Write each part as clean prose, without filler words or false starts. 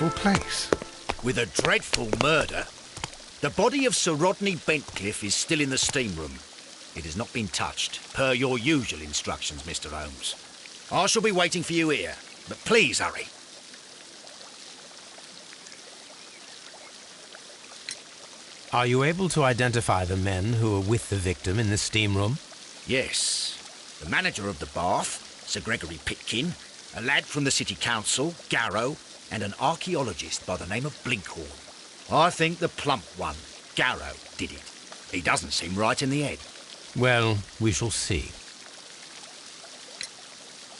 dreadful place. With a dreadful murder. The body of Sir Rodney Bentcliffe is still in the steam room. It has not been touched, per your usual instructions, Mr. Holmes. I shall be waiting for you here, but please hurry. Are you able to identify the men who were with the victim in the steam room? Yes. The manager of the bath, Sir Gregory Pitkin, a lad from the City Council, Garrow, and an archaeologist by the name of Blinkhorn. I think the plump one, Garrow, did it. He doesn't seem right in the head. Well, we shall see.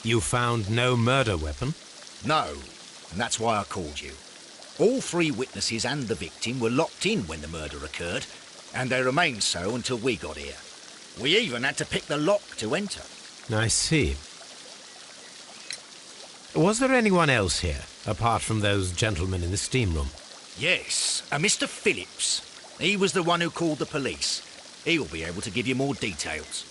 You found no murder weapon? No, and that's why I called you. All three witnesses and the victim were locked in when the murder occurred, and they remained so until we got here. We even had to pick the lock to enter. I see. Was there anyone else here, apart from those gentlemen in the steam room? Yes, a Mr. Phillips. He was the one who called the police. He will be able to give you more details.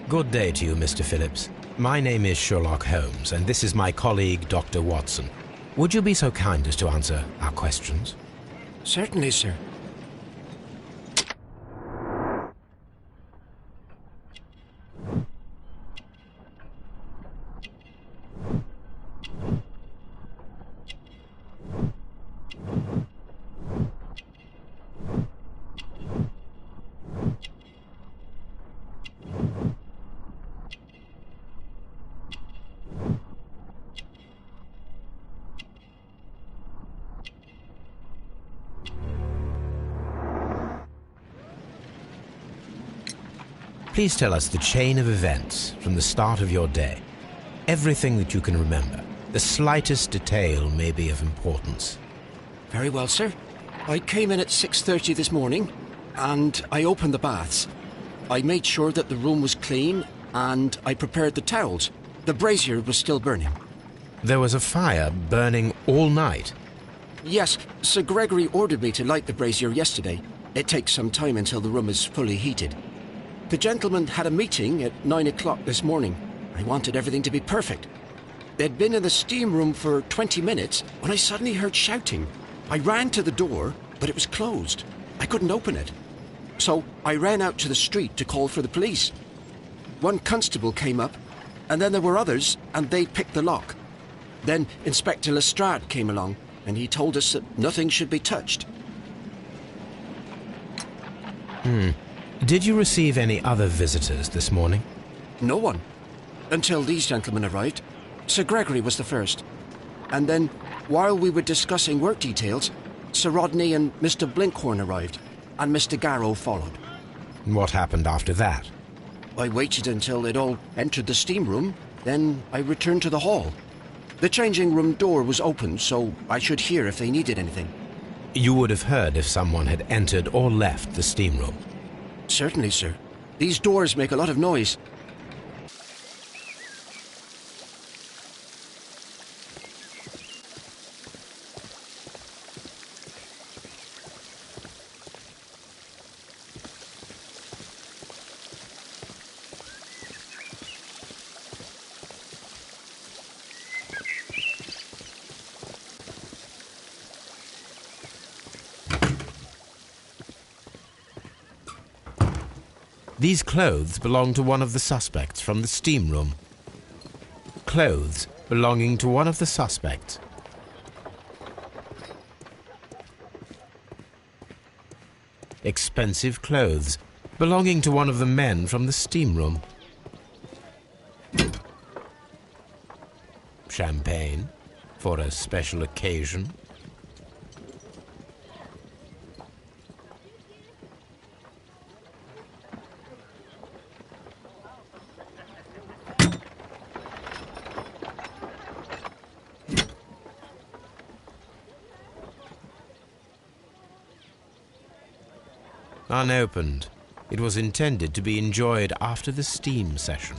Good day to you, Mr. Phillips. My name is Sherlock Holmes, and this is my colleague, Dr. Watson. Would you be so kind as to answer our questions? Certainly, sir. Please tell us the chain of events from the start of your day. Everything that you can remember. The slightest detail may be of importance. Very well, sir. I came in at 6:30 this morning, and I opened the baths. I made sure that the room was clean, and I prepared the towels. The brazier was still burning. There was a fire burning all night. Yes, Sir Gregory ordered me to light the brazier yesterday. It takes some time until the room is fully heated. The gentleman had a meeting at 9 o'clock this morning. I wanted everything to be perfect. They'd been in the steam room for 20 minutes when I suddenly heard shouting. I ran to the door, but it was closed. I couldn't open it. So I ran out to the street to call for the police. One constable came up, and then there were others, and they picked the lock. Then Inspector Lestrade came along, and he told us that nothing should be touched. Did you receive any other visitors this morning? No one. Until these gentlemen arrived. Sir Gregory was the first. And then, while we were discussing work details, Sir Rodney and Mr. Blinkhorn arrived, and Mr. Garrow followed. What happened after that? I waited until they'd all entered the steam room, then I returned to the hall. The changing room door was open, so I should hear if they needed anything. You would have heard if someone had entered or left the steam room. Certainly, sir. These doors make a lot of noise. These clothes belong to one of the suspects from the steam room. Clothes belonging to one of the suspects. Expensive clothes belonging to one of the men from the steam room. Champagne for a special occasion. Unopened. It was intended to be enjoyed after the steam session.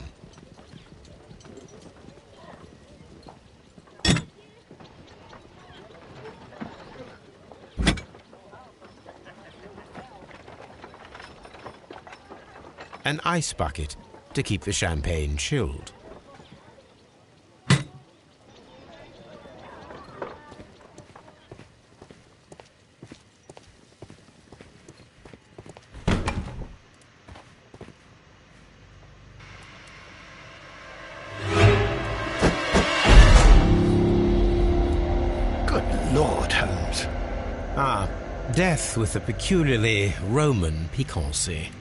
an ice bucket to keep the champagne chilled. Good Lord, Holmes. Ah, death with a peculiarly Roman piquancy.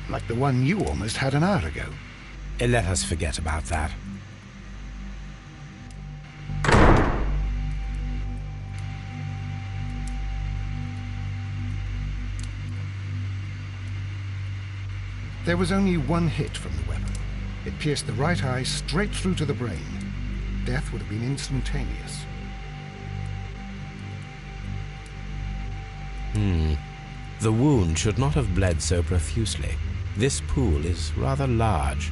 Like the one you almost had an hour ago. Let us forget about that. There was only one hit from the weapon. It pierced the right eye straight through to the brain. Death would have been instantaneous. The wound should not have bled so profusely. This pool is rather large.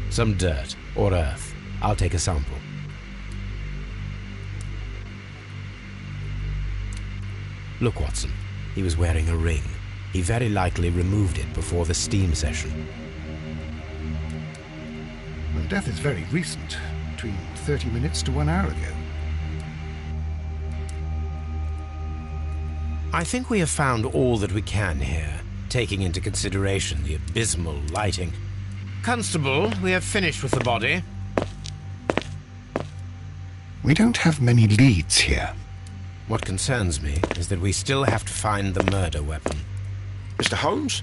Some dirt or earth. I'll take a sample. Look, Watson. He was wearing a ring. He very likely removed it before the steam session. Well, death is very recent, between 30 minutes to 1 hour ago. I think we have found all that we can here, taking into consideration the abysmal lighting. Constable, we have finished with the body. We don't have many leads here. What concerns me is that we still have to find the murder weapon. Mr. Holmes?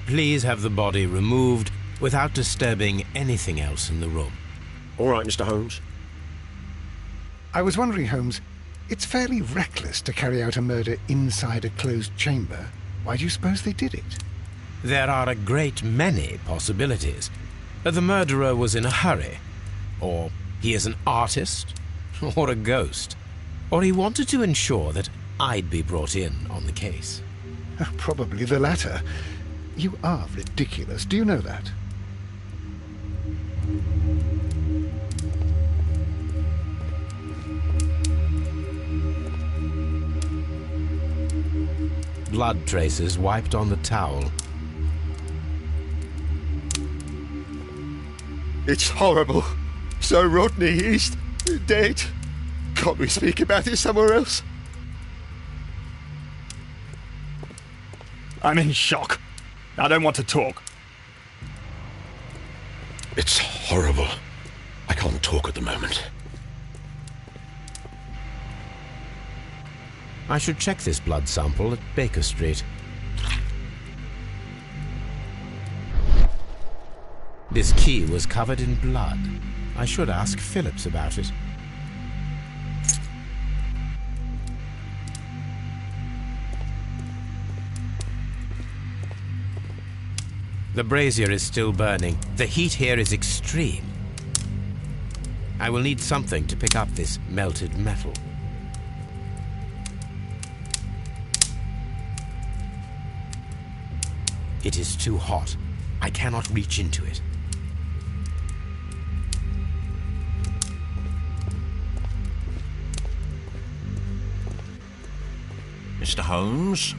Please have the body removed without disturbing anything else in the room. All right, Mr. Holmes. I was wondering, Holmes, it's fairly reckless to carry out a murder inside a closed chamber. Why do you suppose they did it? There are a great many possibilities. The murderer was in a hurry, or he is an artist, or a ghost, or he wanted to ensure that I'd be brought in on the case. Probably the latter. You are ridiculous. Do you know that? Blood traces wiped on the towel. It's horrible. So Rodney is dead. Can't we speak about it somewhere else? I'm in shock. I don't want to talk. It's horrible. I can't talk at the moment. I should check this blood sample at Baker Street. This key was covered in blood. I should ask Phillips about it. The brazier is still burning. The heat here is extreme. I will need something to pick up this melted metal. It is too hot. I cannot reach into it. Mr. Holmes?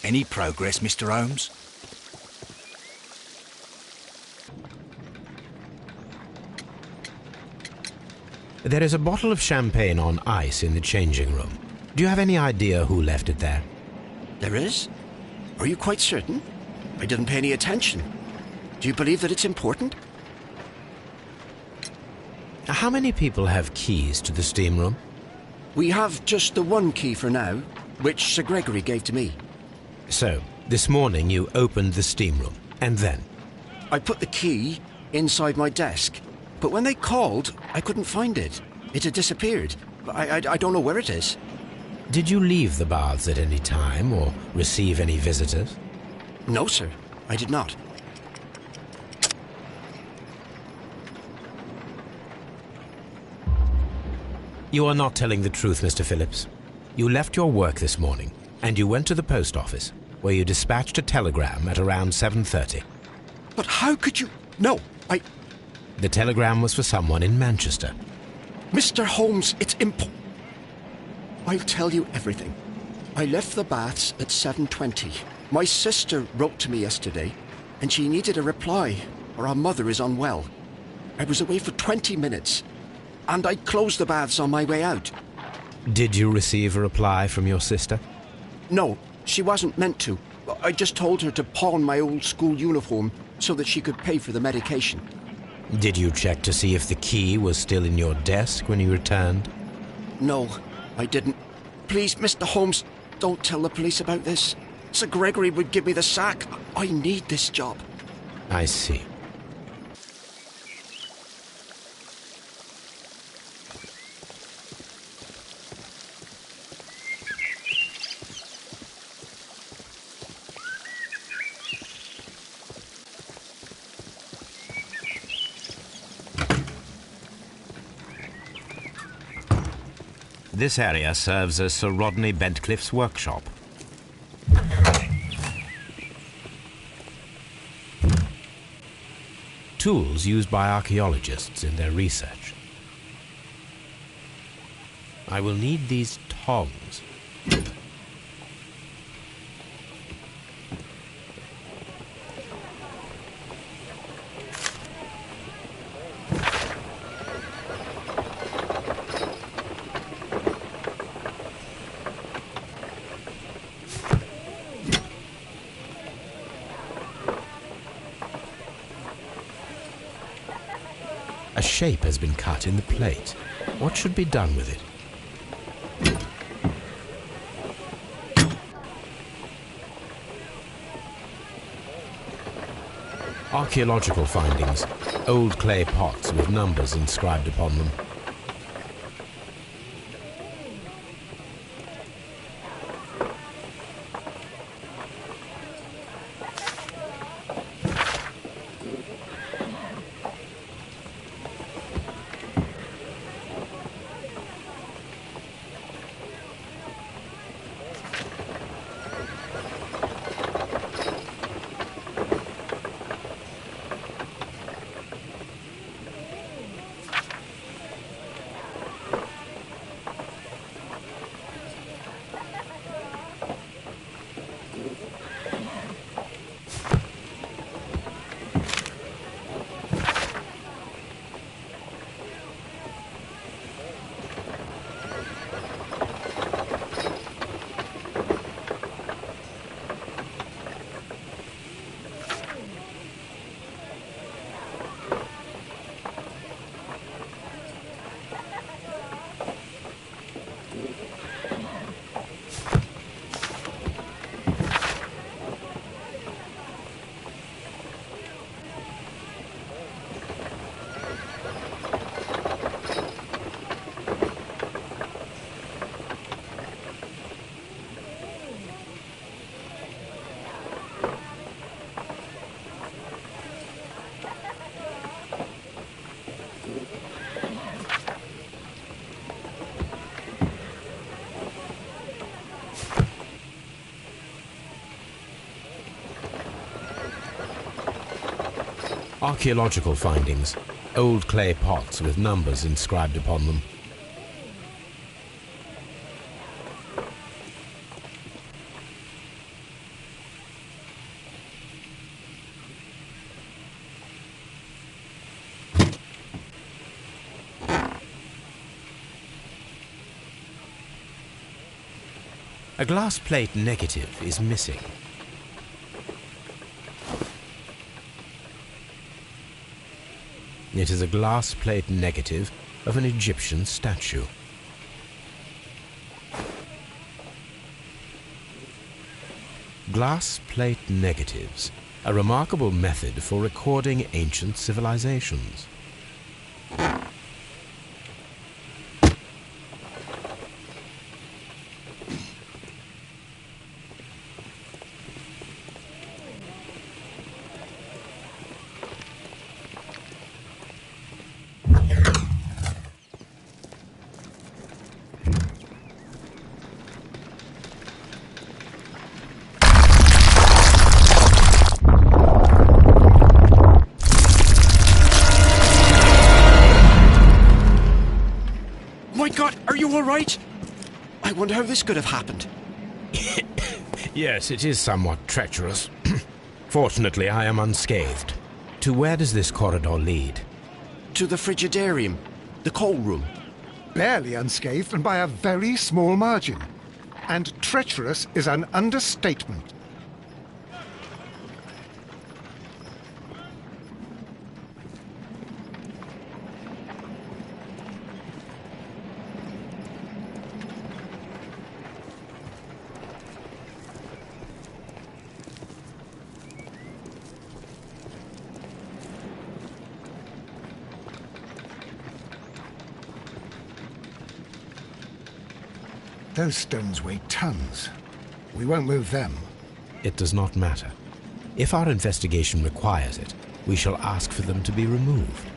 Any progress, Mr. Holmes? There is a bottle of champagne on ice in the changing room. Do you have any idea who left it there? There is? Are you quite certain? I didn't pay any attention. Do you believe that it's important? How many people have keys to the steam room? We have just the one key for now, which Sir Gregory gave to me. So, this morning you opened the steam room, and then? I put the key inside my desk, but when they called, I couldn't find it. It had disappeared. I don't know where it is. Did you leave the baths at any time, or receive any visitors? No, sir, I did not. You are not telling the truth, Mr. Phillips. You left your work this morning, and you went to the post office, where you dispatched a telegram at around 7:30. But how could you... No, The telegram was for someone in Manchester. Mr. Holmes, it's I'll tell you everything. I left the baths at 7:20. My sister wrote to me yesterday, and she needed a reply, or our mother is unwell. I was away for 20 minutes, and I closed the baths on my way out. Did you receive a reply from your sister? No, she wasn't meant to. I just told her to pawn my old school uniform so that she could pay for the medication. Did you check to see if the key was still in your desk when you returned? No, I didn't. Please, Mr. Holmes, don't tell the police about this. Sir Gregory would give me the sack. I need this job. I see. This area serves as Sir Rodney Bentcliffe's workshop. Tools used by archaeologists in their research. I will need these tongs. A shape has been cut in the plate. What should be done with it? Archaeological findings. Old clay pots with numbers inscribed upon them. Archaeological findings. Old clay pots with numbers inscribed upon them. A glass plate negative is missing. It is a glass plate negative of an Egyptian statue. Glass plate negatives, a remarkable method for recording ancient civilizations. all right? I wonder how this could have happened. Yes, it is somewhat treacherous. Fortunately, I am unscathed. To where does this corridor lead? To the frigidarium, the coal room. Barely unscathed and by a very small margin. And treacherous is an understatement. Those stones weigh tons. We won't move them. It does not matter. If our investigation requires it, we shall ask for them to be removed.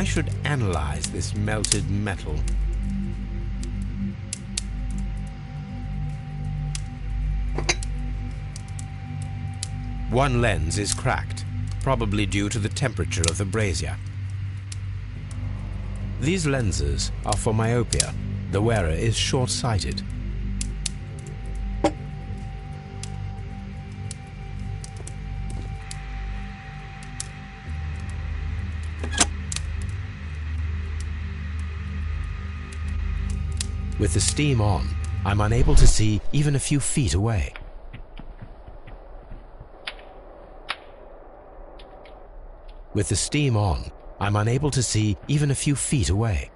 I should analyze this melted metal. One lens is cracked, probably due to the temperature of the brazier. These lenses are for myopia. The wearer is short-sighted. With the steam on, I'm unable to see even a few feet away. With the steam on, I'm unable to see even a few feet away.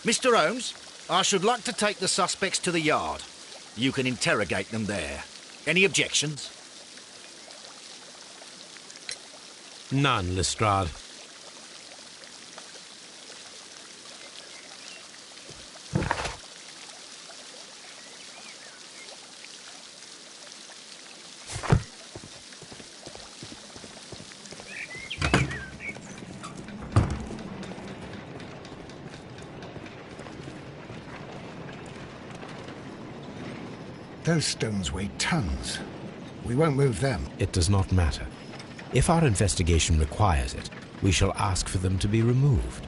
Mr. Holmes, I should like to take the suspects to the yard. You can interrogate them there. Any objections? None, Lestrade. Those stones weigh tons. We won't move them. It does not matter. If our investigation requires it, we shall ask for them to be removed.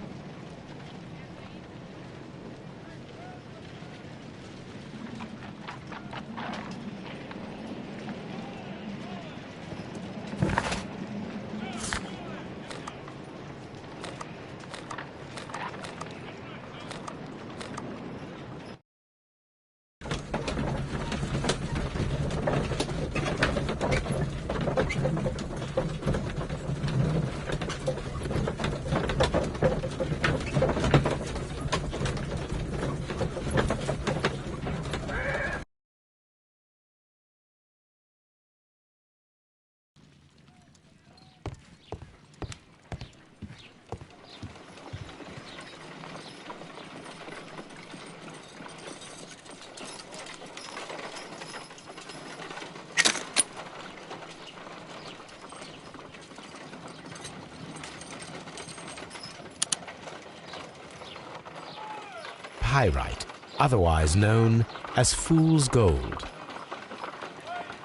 pyrite, otherwise known as fool's gold.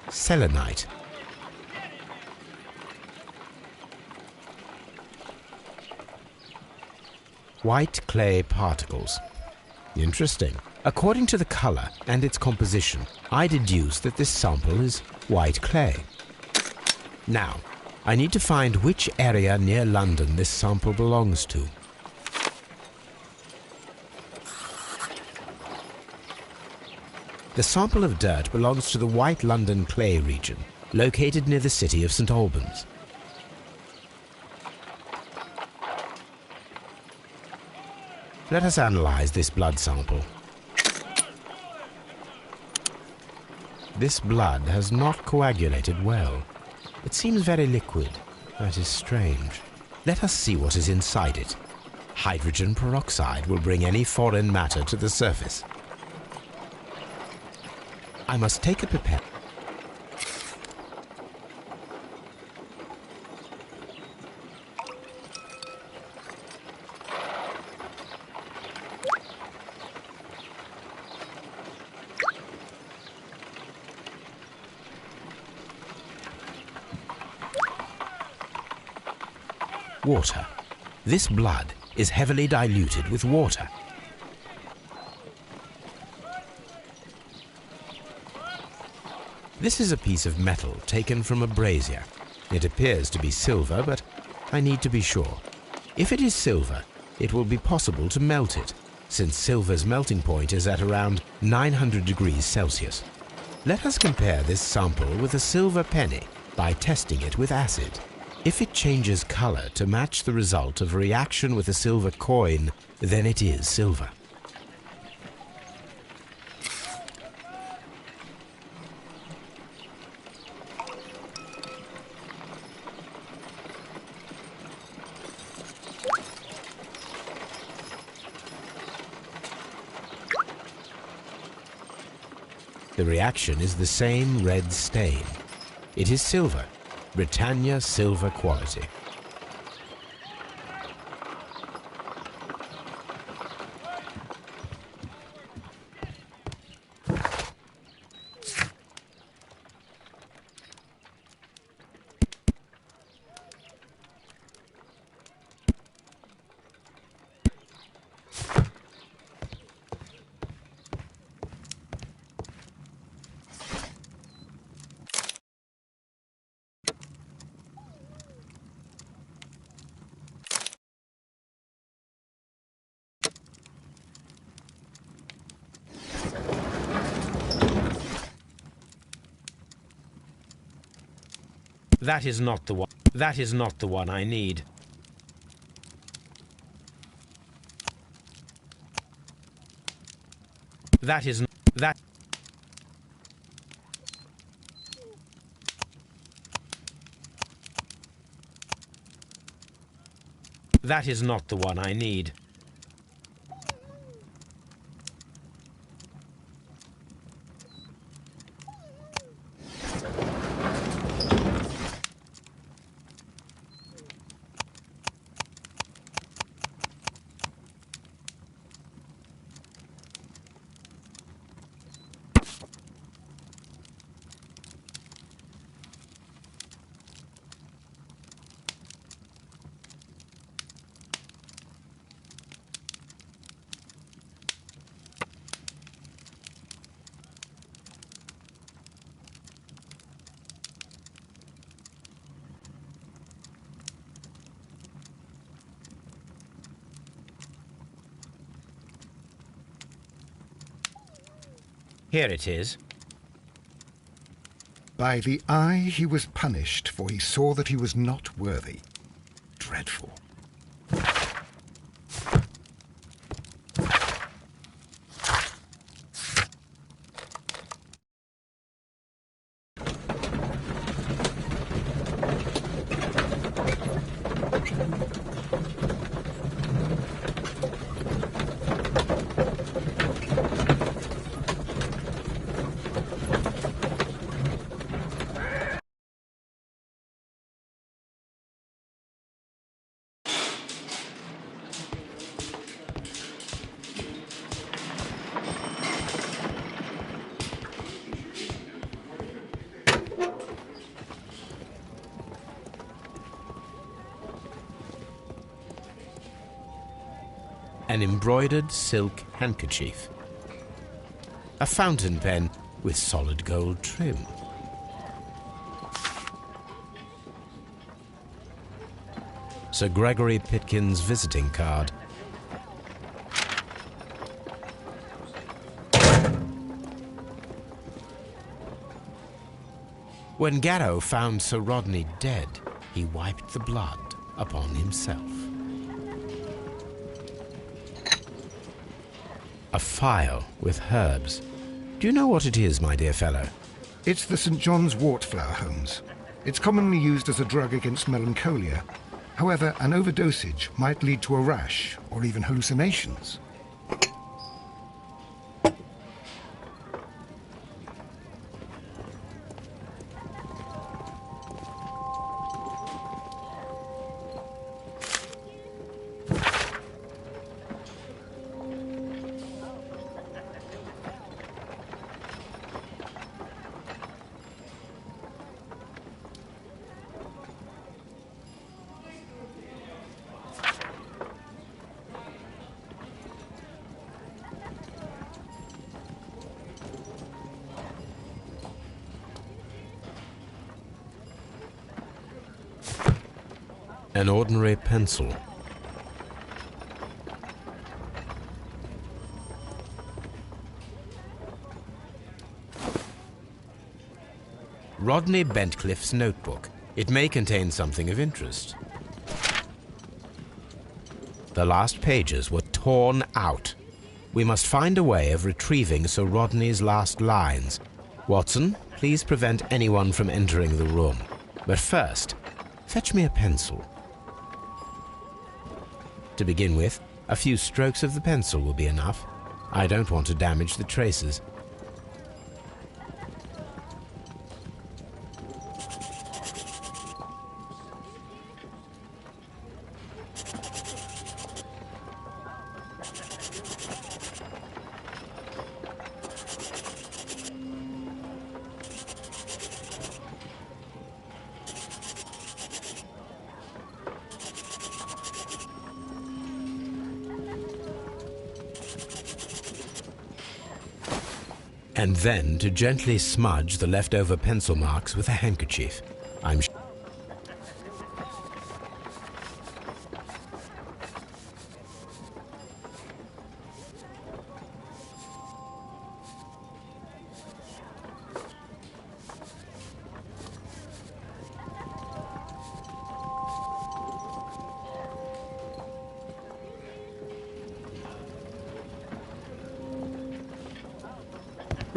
Selenite. White clay particles. Interesting. According to the color and its composition, I deduce that this sample is white clay. Now, I need to find which area near London this sample belongs to. The sample of dirt belongs to the White London clay region, located near the city of St. Albans. Let us analyze this blood sample. This blood has not coagulated well. It seems very liquid. That is strange. Let us see what is inside it. Hydrogen peroxide will bring any foreign matter to the surface. I must take a pipette. Water. This blood is heavily diluted with water. This is a piece of metal taken from a brazier. It appears to be silver, but I need to be sure. If it is silver, it will be possible to melt it, since silver's melting point is at around 900 degrees Celsius. Let us compare this sample with a silver penny by testing it with acid. If it changes color to match the result of a reaction with a silver coin, then it is silver. The reaction is the same red stain. It is silver, Britannia silver quality. That is not the one. That is not the one I need. That is that. That is not the one I need. Here it is. By the eye he was punished, for he saw that he was not worthy. Dreadful. an embroidered silk handkerchief, a fountain pen with solid gold trim, Sir Gregory Pitkin's visiting card, when Garrow found Sir Rodney dead, he wiped the blood upon himself. A phial with herbs. Do you know what it is, my dear fellow? It's the St. John's wort flower, Holmes. It's commonly used as a drug against melancholia. However, an overdosage might lead to a rash or even hallucinations. An ordinary pencil. Rodney Bentcliffe's notebook. It may contain something of interest. The last pages were torn out. We must find a way of retrieving Sir Rodney's last lines. Watson, please prevent anyone from entering the room. But first, fetch me a pencil. To begin with, a few strokes of the pencil will be enough. I don't want to damage the traces. And then to gently smudge the leftover pencil marks with a handkerchief.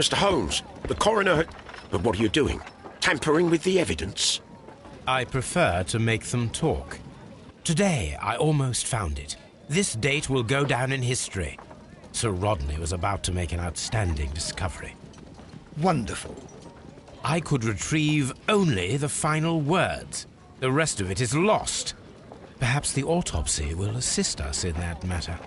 Mr. Holmes, the coroner... But what are you doing? Tampering with the evidence? I prefer to make them talk. Today, I almost found it. This date will go down in history. Sir Rodney was about to make an outstanding discovery. Wonderful. I could retrieve only the final words. The rest of it is lost. Perhaps the autopsy will assist us in that matter.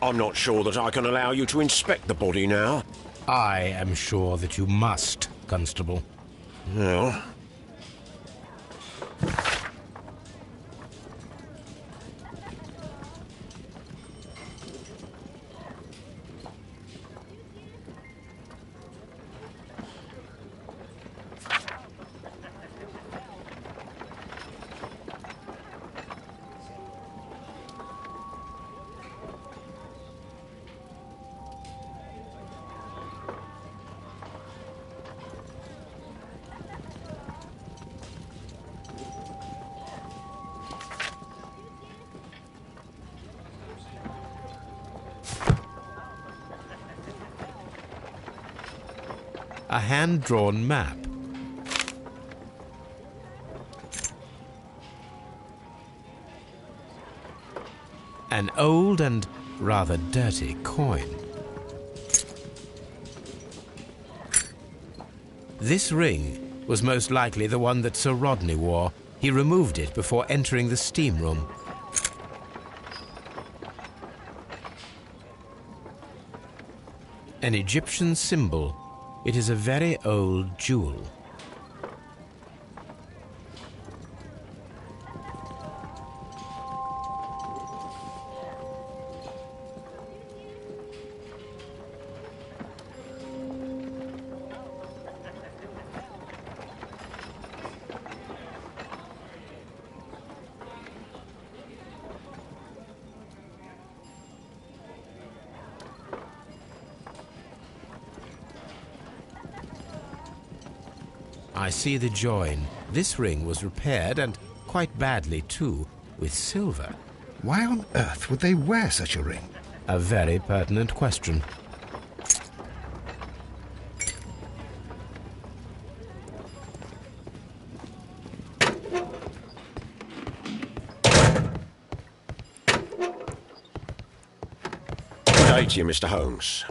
I'm not sure that I can allow you to inspect the body now. I am sure that you must, Constable. Well... A hand-drawn map. An old and rather dirty coin. This ring was most likely the one that Sir Rodney wore. He removed it before entering the steam room. An Egyptian symbol. It is a very old jewel. I see the join. This ring was repaired, and quite badly too, with silver. Why on earth would they wear such a ring? A very pertinent question. Good day to you, Mr. Holmes.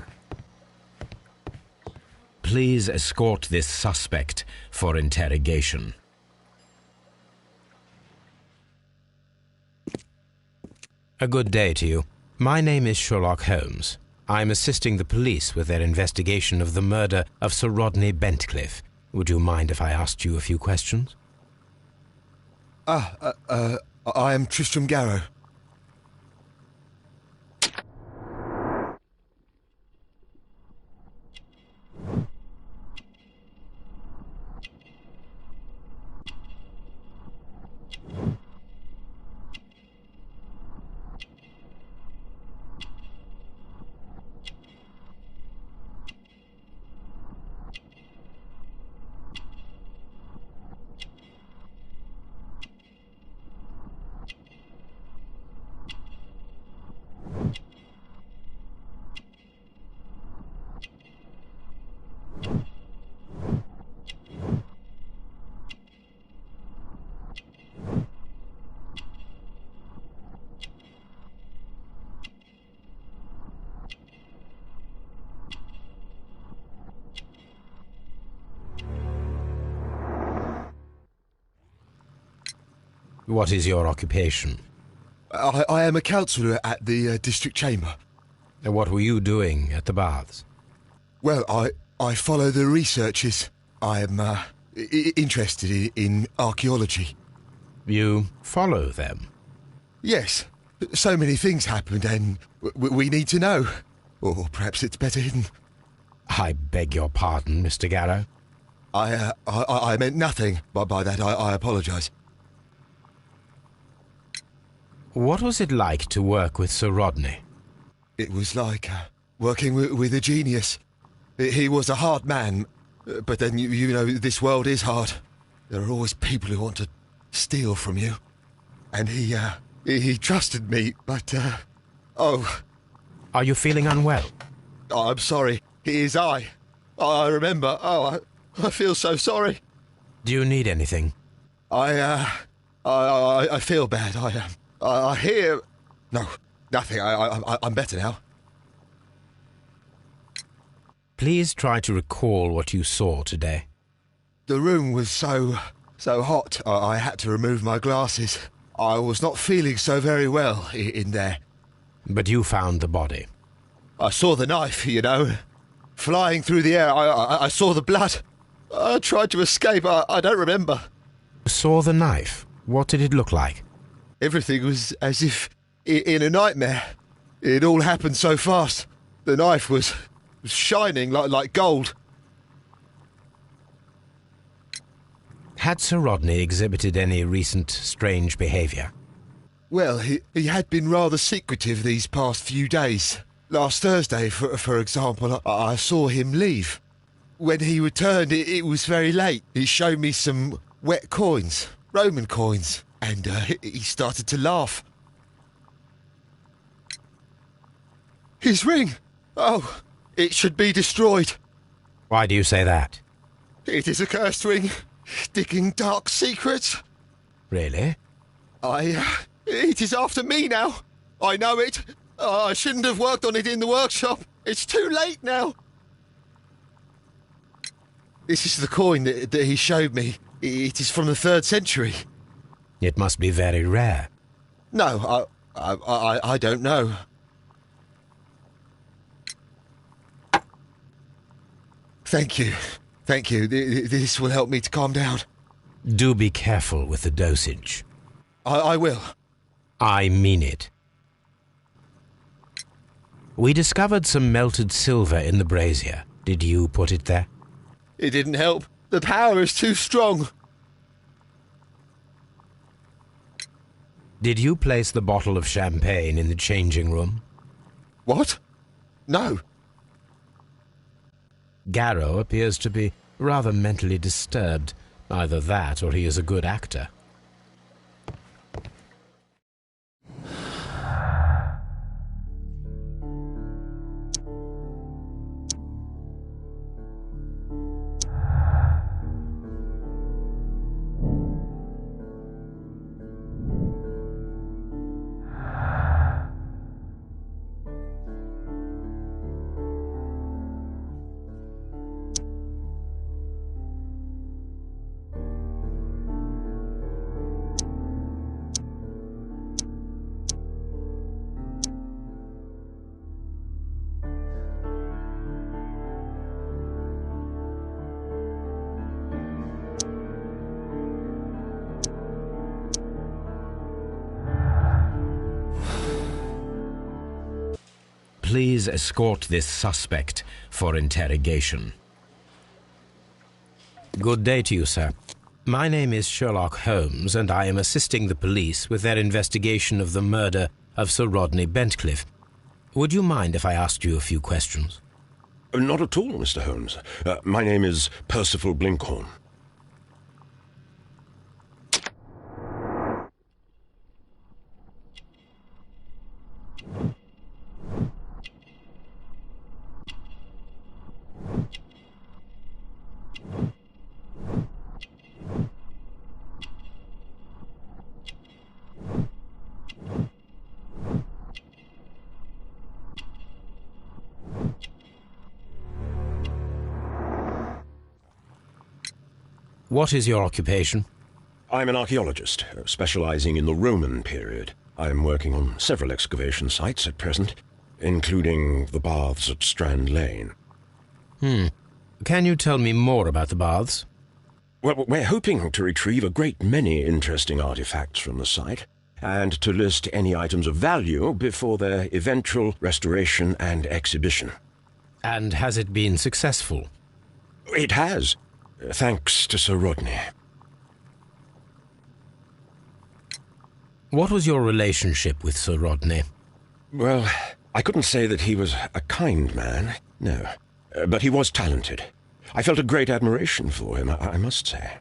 Please escort this suspect for interrogation. A good day to you. My name is Sherlock Holmes. I'm assisting the police with their investigation of the murder of Sir Rodney Bentcliffe. Would you mind if I asked you a few questions? I am Tristram Garrow. What is your occupation? I am a councillor at the district chamber. And what were you doing at the baths? Well, I follow the researches. I am interested in archaeology. You follow them? Yes. So many things happened and we need to know. Or perhaps it's better hidden. I beg your pardon, Mr. Garrow. I meant nothing by that. I apologise. What was it like to work with Sir Rodney? It was like working with a genius. He was a hard man, but then, you know, this world is hard. There are always people who want to steal from you. And he trusted me, but, oh... Are you feeling unwell? Oh, I'm sorry. It is I. I remember. Oh, I feel so sorry. Do you need anything? I feel bad. I hear... No, nothing. I'm better now. Please try to recall what you saw today. The room was so hot, I had to remove my glasses. I was not feeling so very well in there. But you found the body. I saw the knife, you know, flying through the air. I saw the blood. I tried to escape. I don't remember. You saw the knife? What did it look like? Everything was as if in a nightmare. It all happened so fast. The knife was shining like gold. Had Sir Rodney exhibited any recent strange behaviour? Well, he had been rather secretive these past few days. Last Thursday, for example, I saw him leave. When he returned, it was very late. He showed me some wet coins, Roman coins, and he started to laugh. His ring! Oh, it should be destroyed. Why do you say that? It is a cursed ring, digging dark secrets. Really? It is after me now. I know it. I shouldn't have worked on it in the workshop. It's too late now. This is the coin that he showed me. It is from the 3rd century. It must be very rare. No, I don't know. Thank you. Thank you. This will help me to calm down. Do be careful with the dosage. I will. I mean it. We discovered some melted silver in the brazier. Did you put it there? It didn't help. The power is too strong. Did you place the bottle of champagne in the changing room? What? No. Garrow appears to be Rather mentally disturbed. Either that or he is a good actor. Please escort this suspect for interrogation. Good day to you, sir. My name is Sherlock Holmes, and I am assisting the police with their investigation of the murder of Sir Rodney Bentcliffe. Would you mind if I asked you a few questions? Not at all, Mr. Holmes. My name is Percival Blinkhorn. What is your occupation? I'm an archaeologist, specializing in the Roman period. I'm working on several excavation sites at present, including the baths at Strand Lane. Can you tell me more about the baths? Well, we're hoping to retrieve a great many interesting artifacts from the site, and to list any items of value before their eventual restoration and exhibition. And has it been successful? It has, thanks to Sir Rodney. What was your relationship with Sir Rodney? Well, I couldn't say that he was a kind man, no. But he was talented. I felt a great admiration for him, I must say.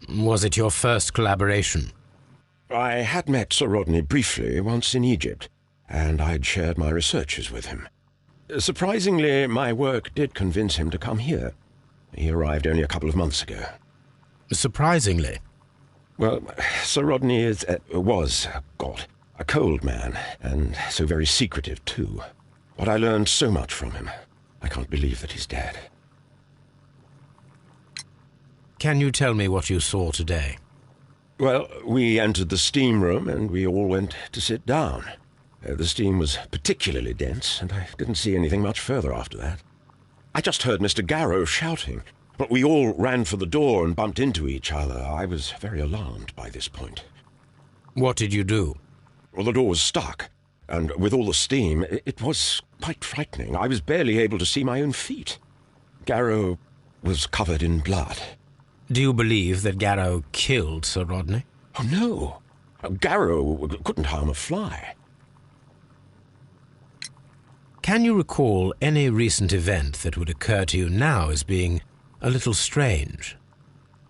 Was it your first collaboration? I had met Sir Rodney briefly once in Egypt, and I'd shared my researches with him. Surprisingly, my work did convince him to come here. He arrived only a couple of months ago. Surprisingly? Well, Sir Rodney was a cold man, and so very secretive too. But I learned so much from him. I can't believe that he's dead. Can you tell me what you saw today? Well, we entered the steam room and we all went to sit down. The steam was particularly dense, and I didn't see anything much further after that. I just heard Mr. Garrow shouting, but we all ran for the door and bumped into each other. I was very alarmed by this point. What did you do? Well, the door was stuck, and with all the steam, it was quite frightening. I was barely able to see my own feet. Garrow was covered in blood. Do you believe that Garrow killed Sir Rodney? Oh, no. Garrow couldn't harm a fly. Can you recall any recent event that would occur to you now as being a little strange?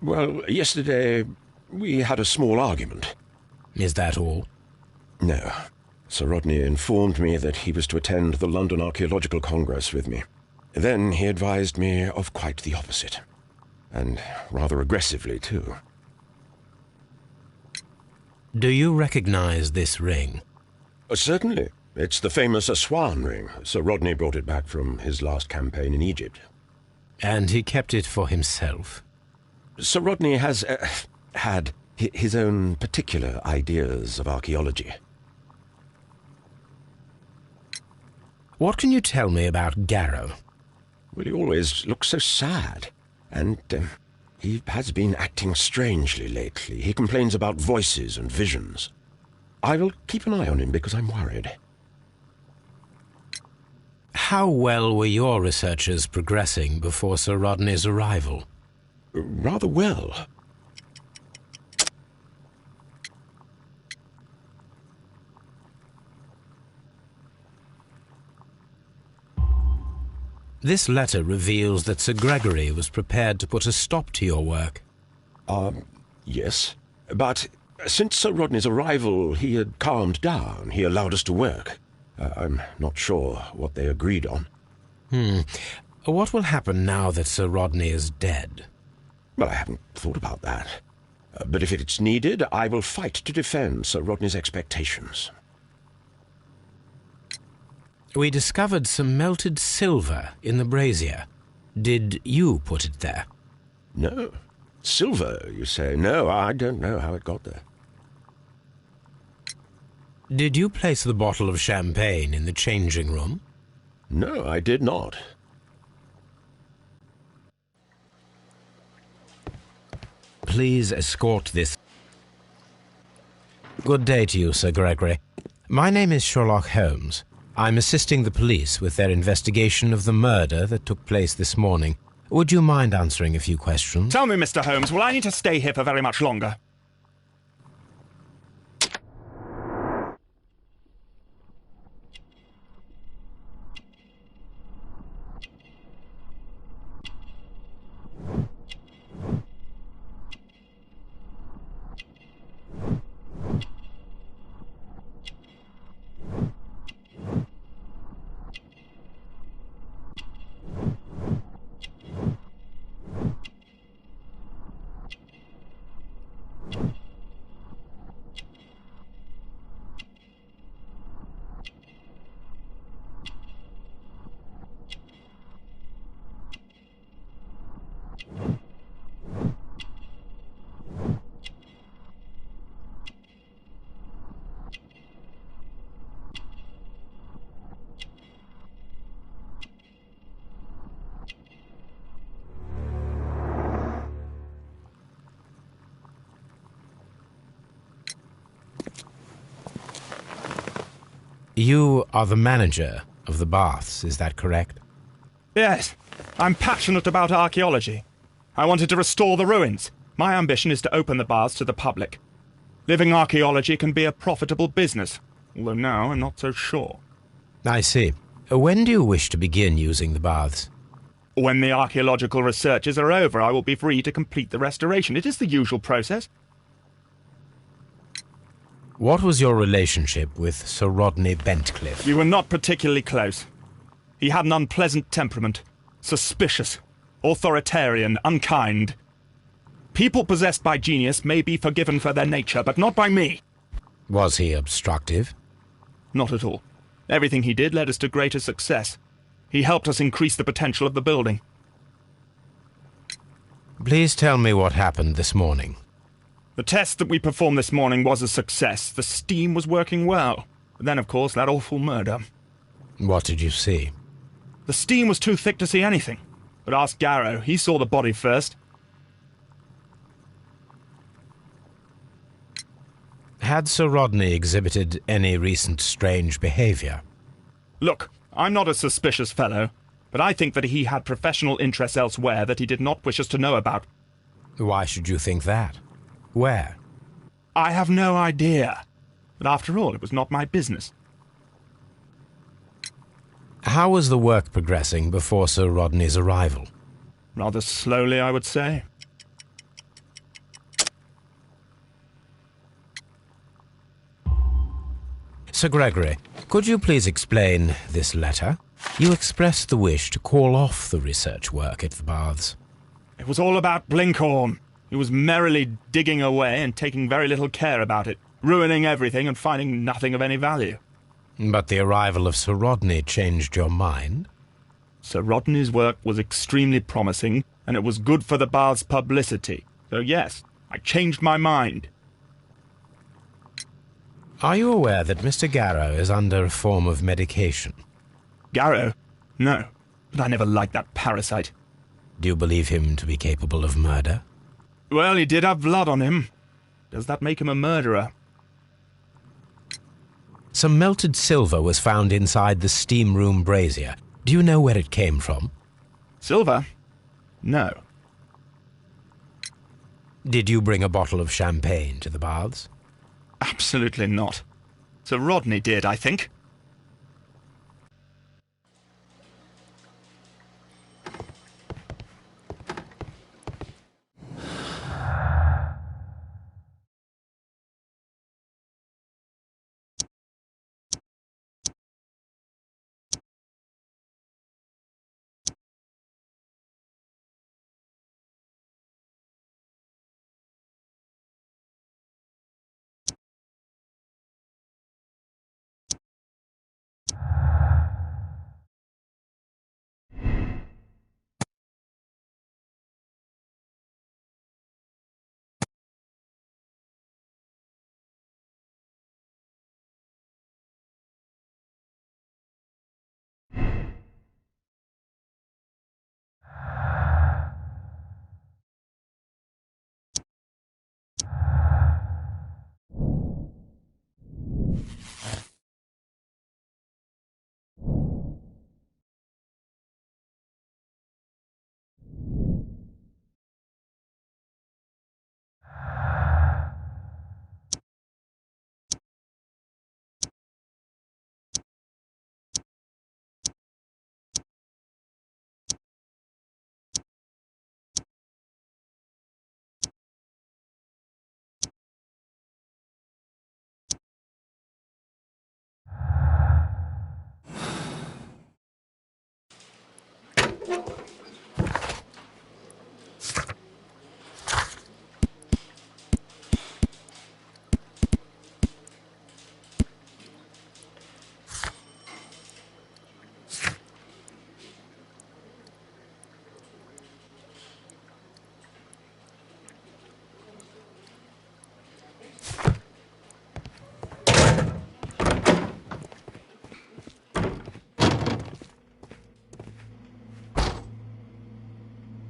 Well, yesterday we had a small argument. Is that all? No. Sir Rodney informed me that he was to attend the London Archaeological Congress with me. Then he advised me of quite the opposite. And rather aggressively, too. Do you recognize this ring? Certainly. It's the famous Aswan ring. Sir Rodney brought it back from his last campaign in Egypt. And he kept it for himself? Sir Rodney has had his own particular ideas of archaeology. What can you tell me about Garrow? Well, he always looks so sad. And he has been acting strangely lately. He complains about voices and visions. I will keep an eye on him because I'm worried. How well were your researches progressing before Sir Rodney's arrival? Rather well. This letter reveals that Sir Gregory was prepared to put a stop to your work. Yes. But since Sir Rodney's arrival, he had calmed down. He allowed us to work. I'm not sure what they agreed on. What will happen now that Sir Rodney is dead? Well, I haven't thought about that. But if it's needed, I will fight to defend Sir Rodney's expectations. We discovered some melted silver in the brazier. Did you put it there? No. Silver, you say? No, I don't know how it got there. Did you place the bottle of champagne in the changing room? No, I did not. Please escort this. Good day to you, Sir Gregory. My name is Sherlock Holmes. I'm assisting the police with their investigation of the murder that took place this morning. Would you mind answering a few questions? Tell me, Mr. Holmes, will I need to stay here for very much longer? You are the manager of the baths, is that correct? Yes. I'm passionate about archaeology. I wanted to restore the ruins. My ambition is to open the baths to the public. Living archaeology can be a profitable business, although now I'm not so sure. I see. When do you wish to begin using the baths? When the archaeological researches are over, I will be free to complete the restoration. It is the usual process. What was your relationship with Sir Rodney Bentcliffe? We were not particularly close. He had an unpleasant temperament. Suspicious, authoritarian, unkind. People possessed by genius may be forgiven for their nature, but not by me. Was he obstructive? Not at all. Everything he did led us to greater success. He helped us increase the potential of the building. Please tell me what happened this morning. The test that we performed this morning was a success. The steam was working well. But then, of course, that awful murder. What did you see? The steam was too thick to see anything. But ask Garrow. He saw the body first. Had Sir Rodney exhibited any recent strange behavior? Look, I'm not a suspicious fellow, but I think that he had professional interests elsewhere that he did not wish us to know about. Why should you think that? Where? I have no idea. But after all, it was not my business. How was the work progressing before Sir Rodney's arrival? Rather slowly, I would say. Sir Gregory, could you please explain this letter? You expressed the wish to call off the research work at the baths. It was all about Blinkhorn. He was merrily digging away and taking very little care about it, ruining everything and finding nothing of any value. But the arrival of Sir Rodney changed your mind? Sir Rodney's work was extremely promising, and it was good for the bath's publicity. So yes, I changed my mind. Are you aware that Mr. Garrow is under a form of medication? Garrow? No, but I never liked that parasite. Do you believe him to be capable of murder? Well, he did have blood on him. Does that make him a murderer? Some melted silver was found inside the steam room brazier. Do you know where it came from? Silver? No. Did you bring a bottle of champagne to the baths? Absolutely not. Sir Rodney did, I think.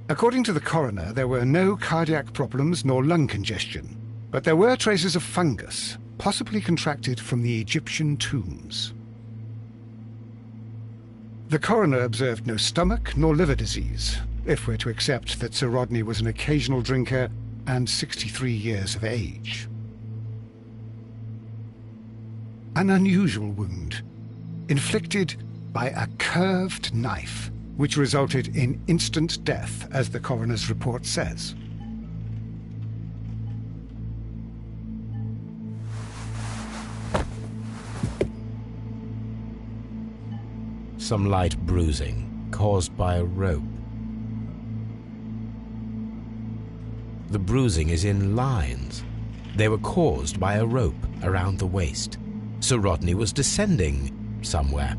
According to the coroner, there were no cardiac problems nor lung congestion, but there were traces of fungus, possibly contracted from the Egyptian tombs. The coroner observed no stomach nor liver disease, if we're to accept that Sir Rodney was an occasional drinker and 63 years of age. An unusual wound, inflicted by a curved knife, which resulted in instant death, as the coroner's report says. Some light bruising caused by a rope. The bruising is in lines. They were caused by a rope around the waist. Sir Rodney was descending somewhere.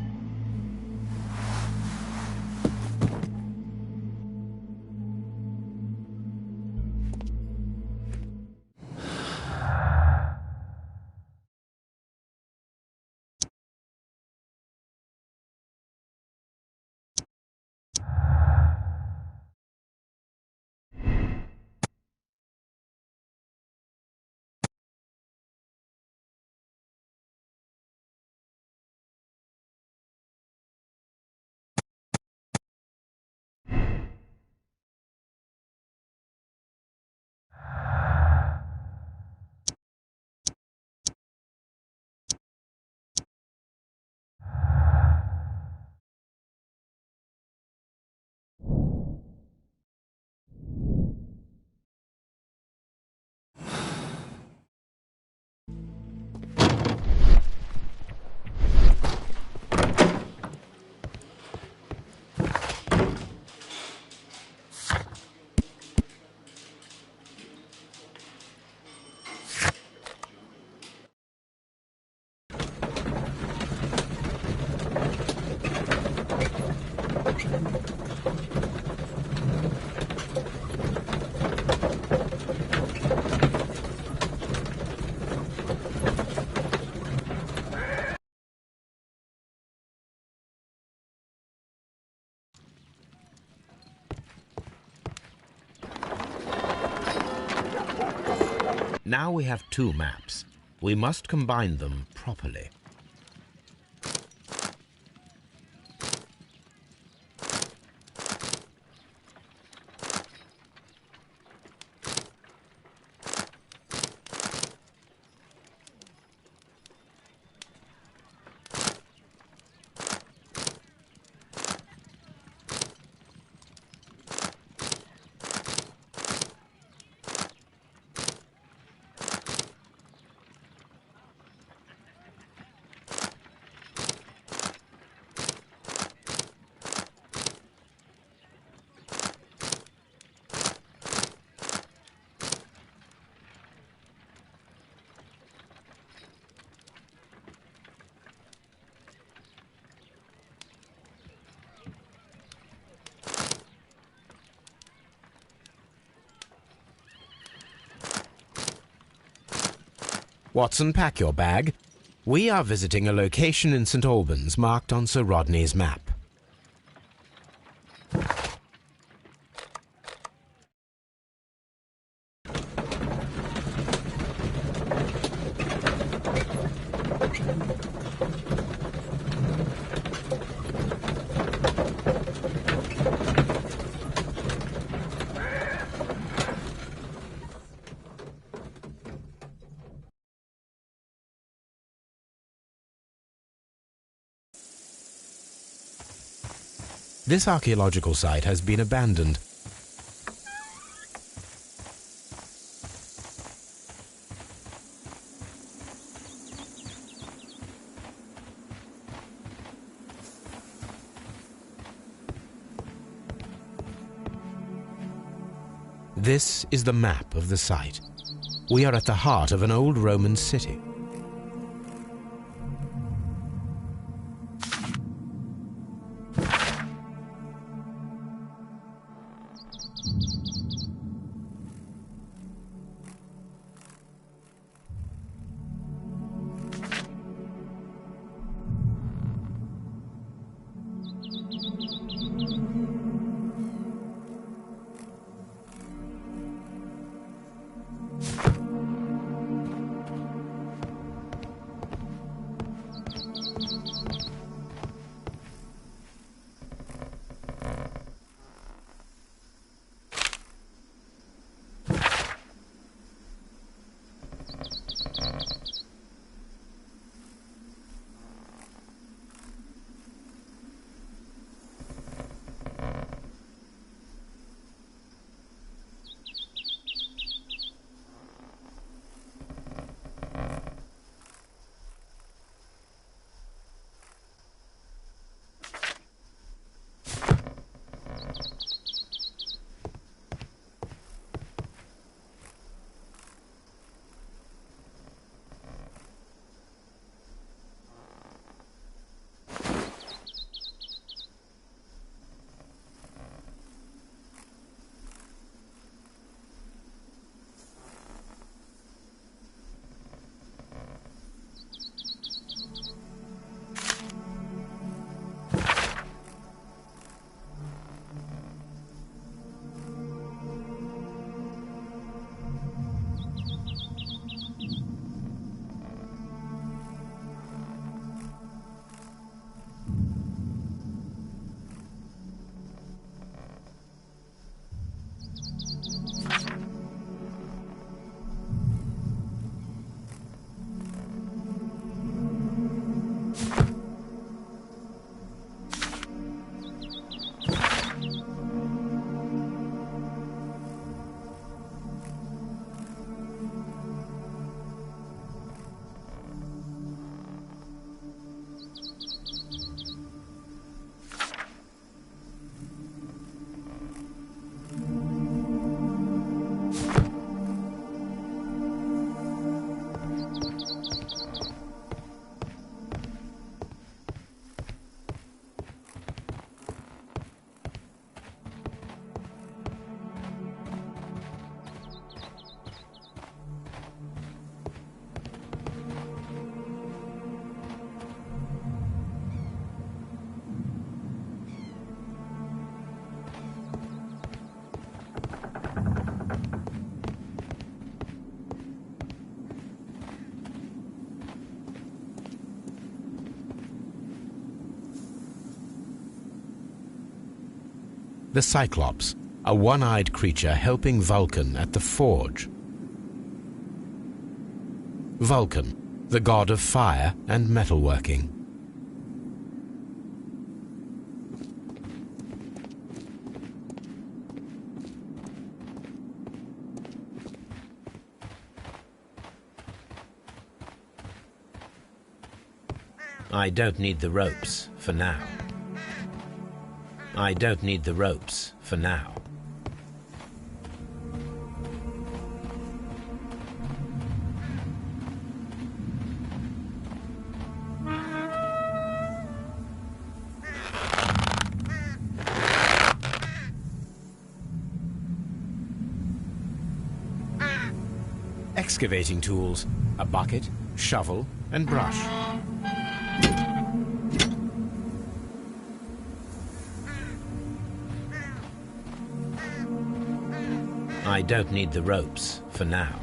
Now we have two maps. We must combine them properly. Watson, pack your bag. We are visiting a location in St. Albans marked on Sir Rodney's map. This archaeological site has been abandoned. This is the map of the site. We are at the heart of an old Roman city. the Cyclops, a one-eyed creature helping Vulcan at the forge. Vulcan, the god of fire and metalworking. I don't need the ropes for now. I don't need the ropes for now. Excavating tools, a bucket, shovel, and brush. I don't need the ropes for now.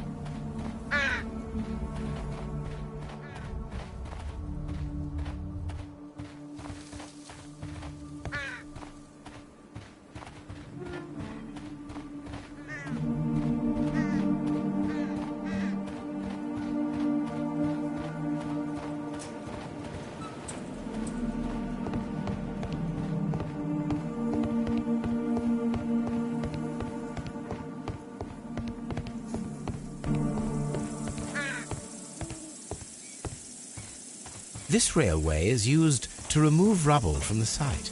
This railway is used to remove rubble from the site.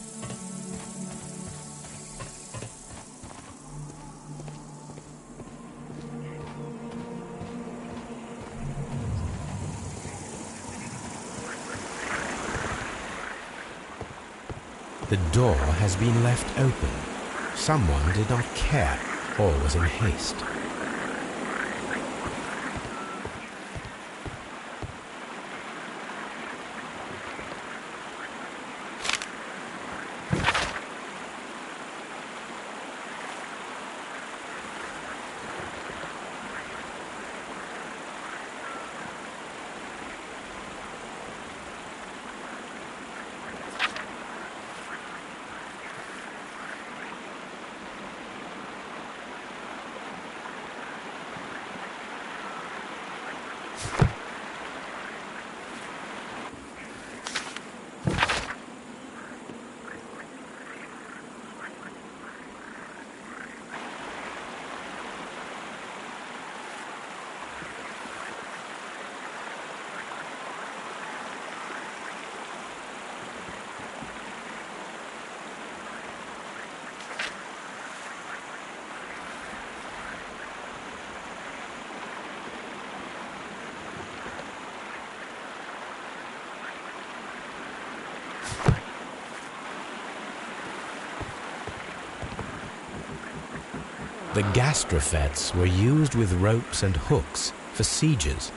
The door has been left open. Someone did not care or was in haste. The gastrofets were used with ropes and hooks for sieges.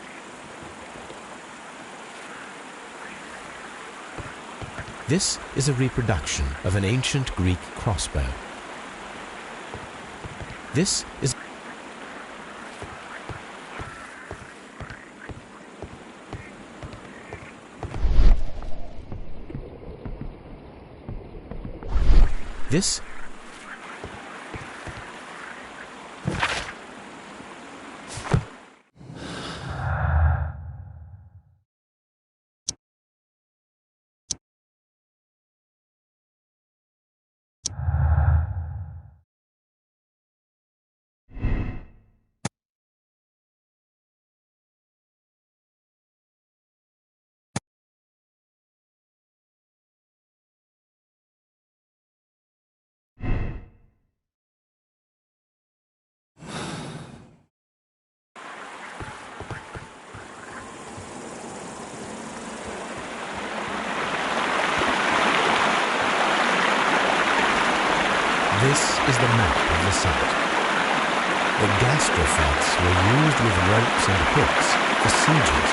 This is a reproduction of an ancient Greek crossbow. This is This is the map of the site. The gastrofets were used with ropes and hooks for sieges.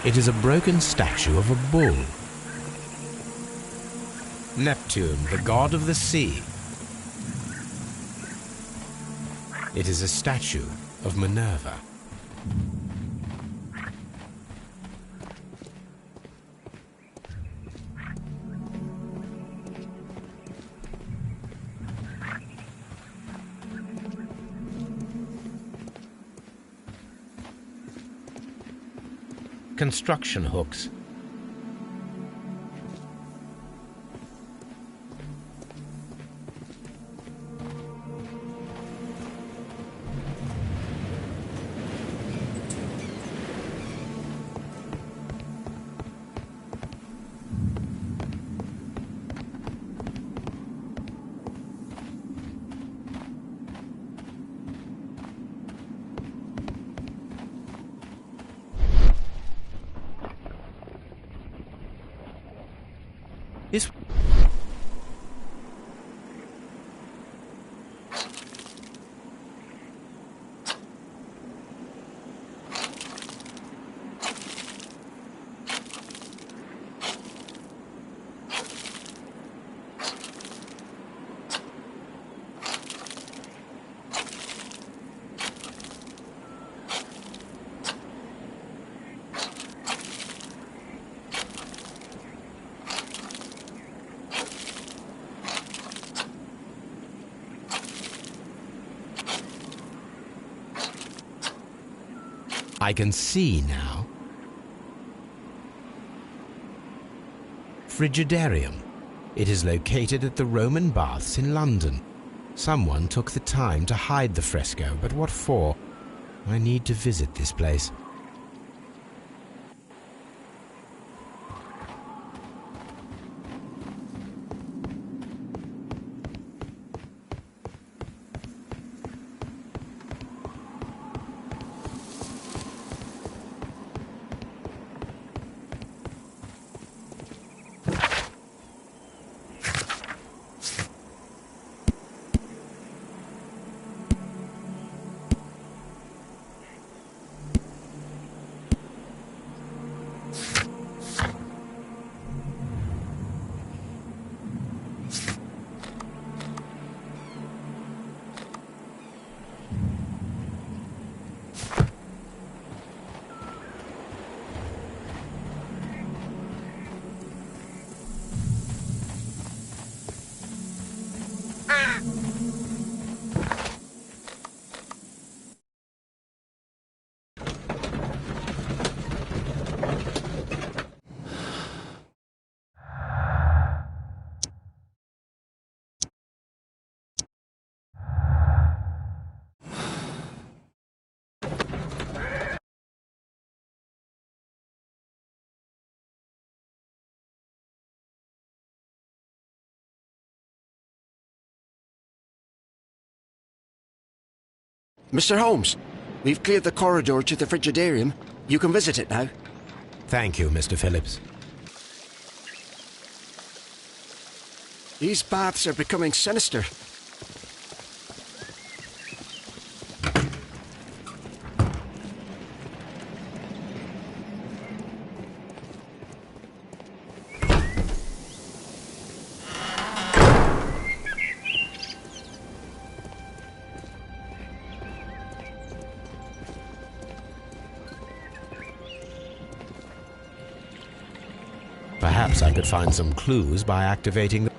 It is a broken statue of a bull. Neptune, the god of the sea, It is a statue of Minerva. Construction hooks. Is I can see now. Frigidarium. It is located at the Roman Baths in London. Someone took the time to hide the fresco, but what for? I need to visit this place. Mr. Holmes, we've cleared the corridor to the Frigidarium. You can visit it now. Thank you, Mr. Phillips. These baths are becoming sinister. Perhaps I could find some clues by activating the...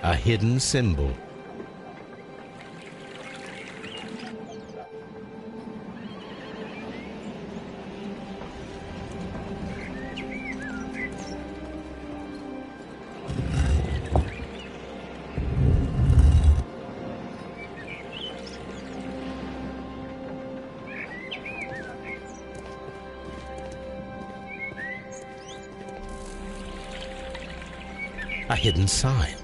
A hidden symbol. A hidden sign.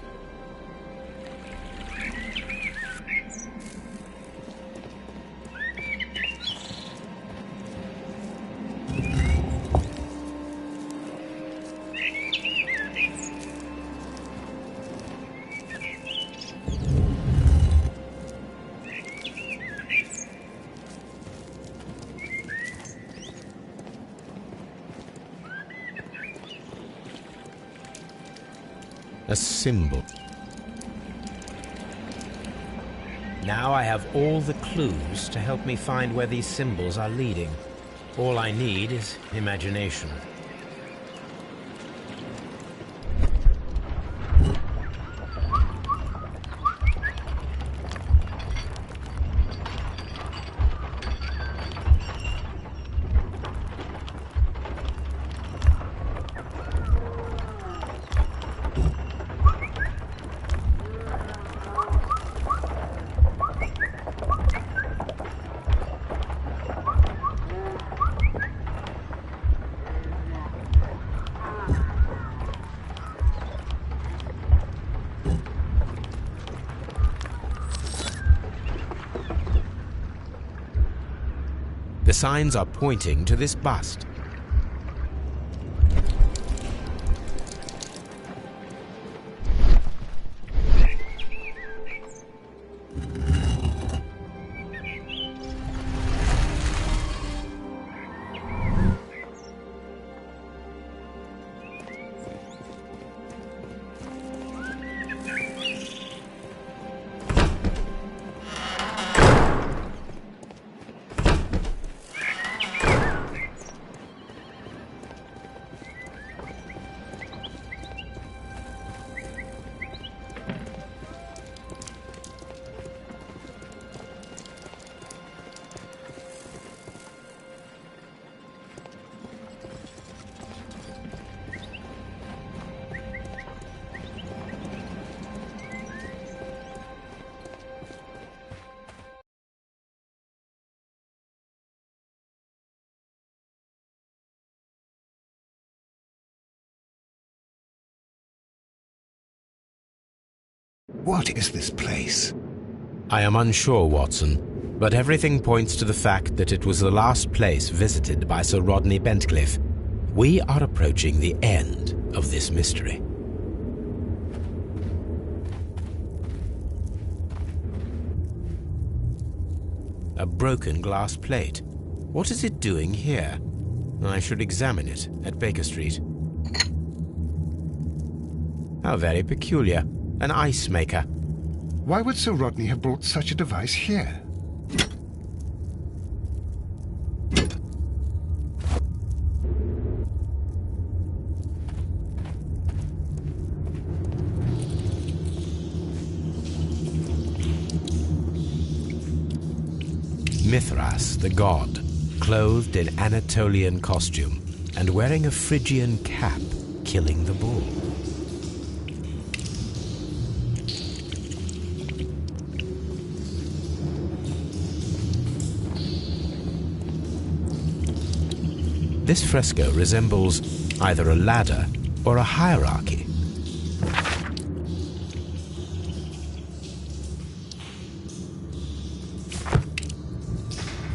A symbol. Now I have all the clues to help me find where these symbols are leading. All I need is imagination. The signs are pointing to this bust. What is this place? I am unsure, Watson, but everything points to the fact that it was the last place visited by Sir Rodney Bentcliffe. We are approaching the end of this mystery. A broken glass plate. What is it doing here? I should examine it at Baker Street. How very peculiar. An ice maker. Why would Sir Rodney have brought such a device here? Mithras, the god, clothed in Anatolian costume and wearing a Phrygian cap, killing the bull. This fresco resembles either a ladder or a hierarchy.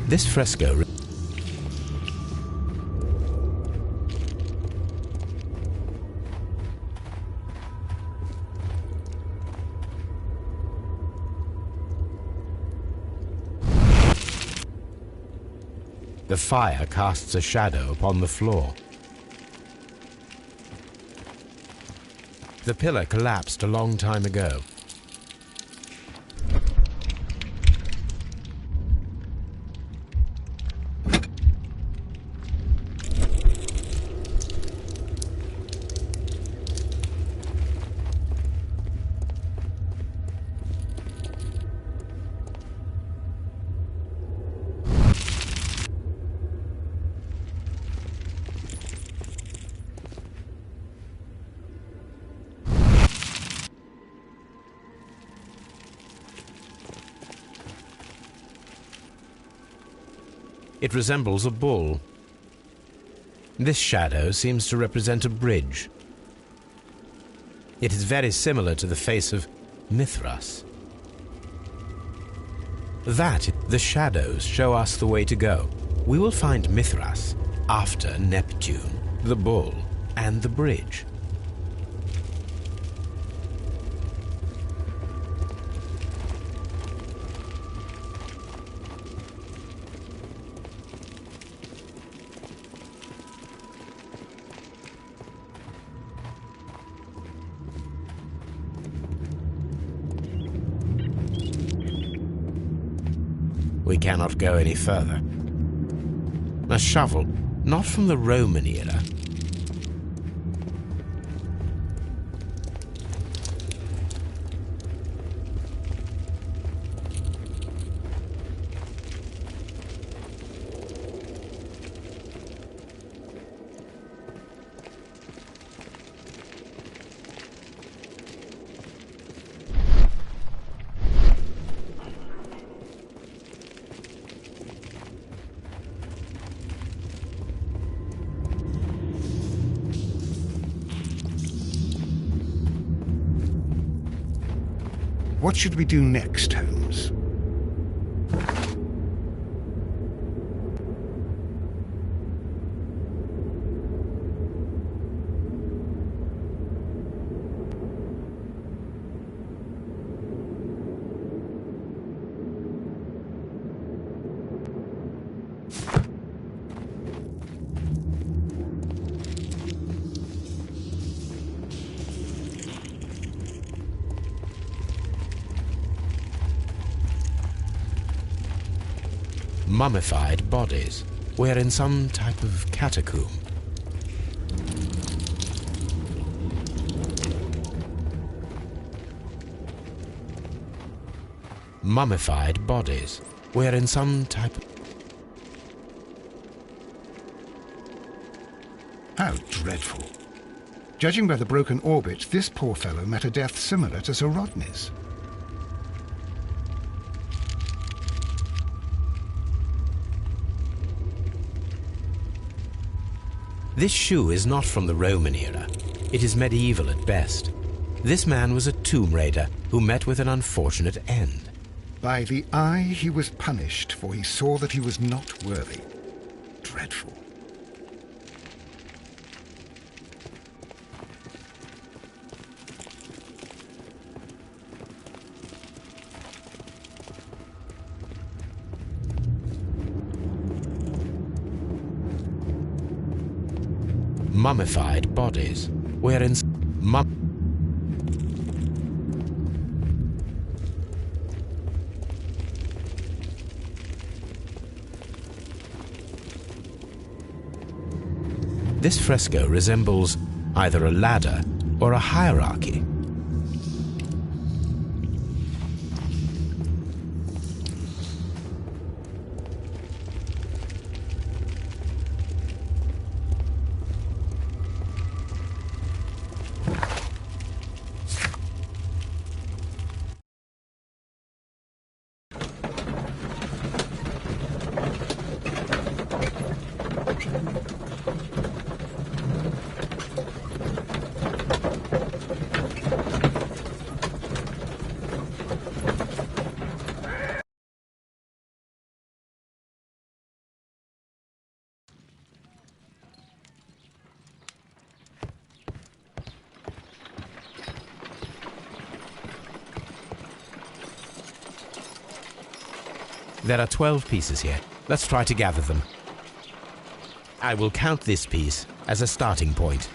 This fresco The fire casts a shadow upon the floor. The pillar collapsed a long time ago. It resembles a bull. This shadow seems to represent a bridge. It is very similar to the face of Mithras. The shadows show us the way to go. We will find Mithras after Neptune, the bull, and the bridge. We cannot go any further. A shovel, not from the Roman era. What should we do next, Holmes? Mummified bodies. We're in some type of catacomb. Mummified bodies. We're in some type of... How dreadful. Judging by the broken orbit, this poor fellow met a death similar to Sir Rodney's. This shoe is not from the Roman era. It is medieval at best. This man was a tomb raider who met with an unfortunate end. By the eye he was punished, for he saw that he was not worthy. Dreadful. Mummified bodies. We're in... This fresco resembles either a ladder or a hierarchy. There are 12 pieces here. Let's try to gather them. I will count this piece as a starting point.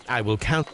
I will count.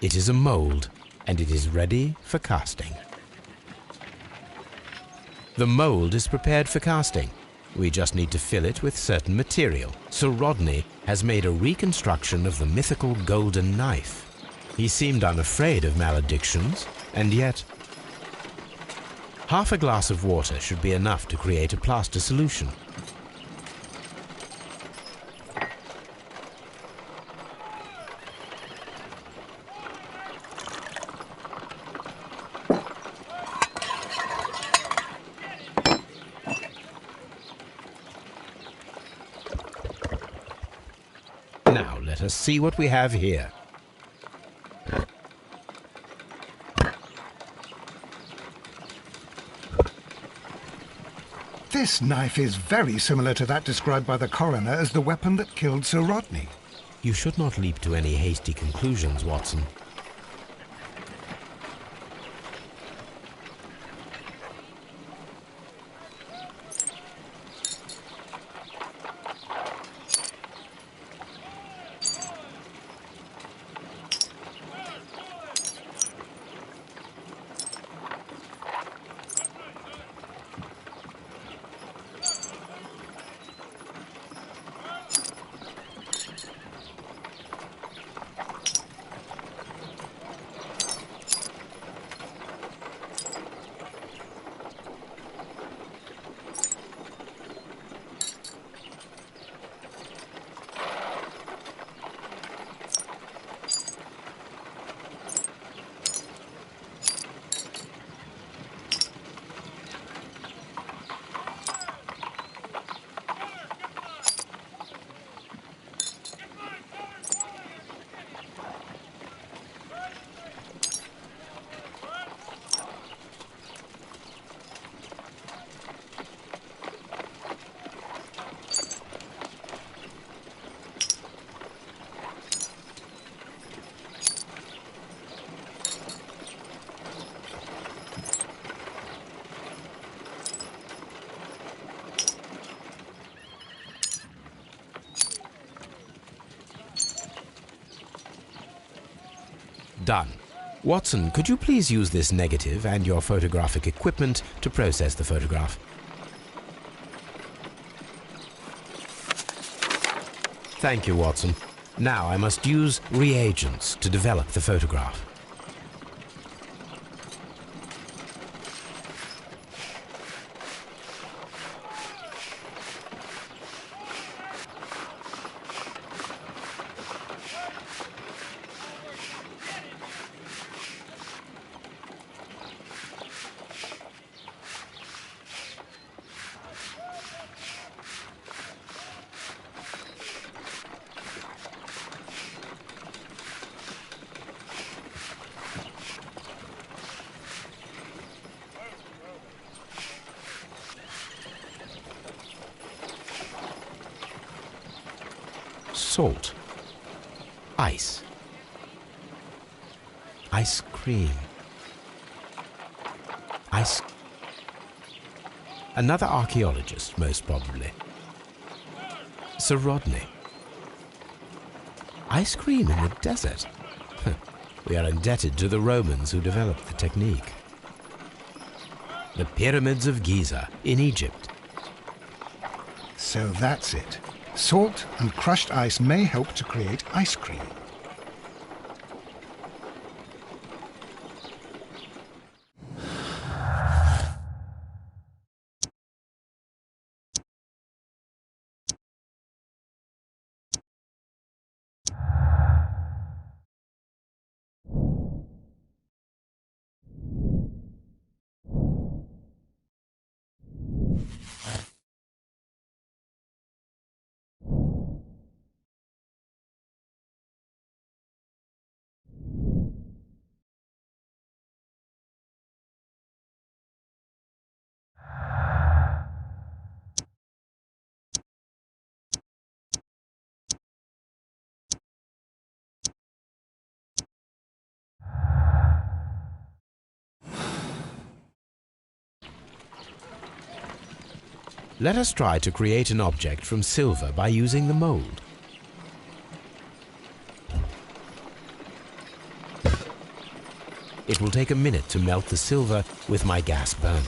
It is a mold, and it is ready for casting. The mold is prepared for casting. We just need to fill it with certain material. Sir Rodney has made a reconstruction of the mythical golden knife. He seemed unafraid of maledictions, and yet... Half a glass of water should be enough to create a plaster solution. Now let us see what we have here. This knife is very similar to that described by the coroner as the weapon that killed Sir Rodney. You should not leap to any hasty conclusions, Watson. Done. Watson, could you please use this negative and your photographic equipment to process the photograph? Thank you, Watson. Now I must use reagents to develop the photograph. Salt, ice, ice cream, ice... Another archaeologist, most probably. Sir Rodney. Ice cream in the desert. We are indebted to the Romans who developed the technique. The pyramids of Giza in Egypt. So that's it. Salt and crushed ice may help to create ice cream. Let us try to create an object from silver by using the mold. It will take a minute to melt the silver with my gas burner.